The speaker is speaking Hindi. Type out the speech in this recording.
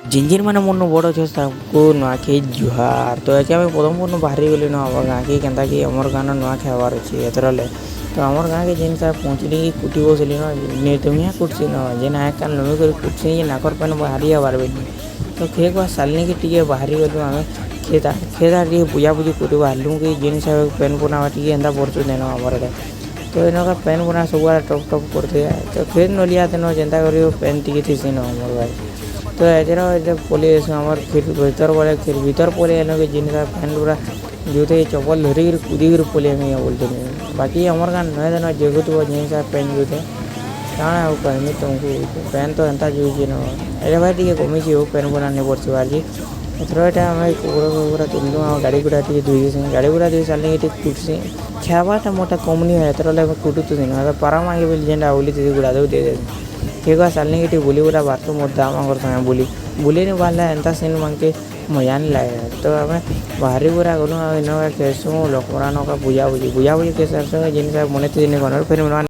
जिन मैंने मन बड़ अच्छे सबको नुआखाई जुहार तो एके आम प्रथम दिन बाहरी गली न आम गाँ के केन्ता कि आम गाँव नुआ खाइबार अच्छे एथर तो आम गाँ के जिन पहुँचली कुटी बसली न तुम्हें कुटसी न जे नाक कान लमी कर कुटसी नाकर पेन बाहरी आबार बेनी तो खे को सालनी की टी बाहरी गलु आम खेता खेता टी पूजापूजी कर बाहरलु कि जिन पेन पुना टी एंता पड़चु देन आमर तो इनका पेन पुना सब टप टप करते तो खेत नलिया तेन जेनता कर पेन टी थी न आमर भाई तो एजर पलि आम भीतर बोले भीतर पलि एन जिन फैन पूरा जो थे चपल धरिक कूदी पलि बोलते बाकी आमर गान नुए दिन जगत जिन पेन जो थे काण कहमी तुमको पेन तो एंता जुजे न अरे भाई टी कमी पेन बना नहीं पड़े बाजी एथर यहाँ कुकुर कुकुरा तुलू गाड़ी गुड़ा धुई गाड़ी गुड़ा धुई सारे कुटसी खाबाटा मोटा कम नहीं है एथर कुटुती पारा मांगे बोली जेनटा बोली गुड़ा दे दे ठीक है सालनी की बुली बुला बात तो मोर दाम संगे बुली बुली नहीं बाहर एंता सीन मांगे मजा नहीं लगे तो आम बाहरी पूरा गलु इन खेसु लोक पूजा बुझी कैसे जिन मन दिन फिर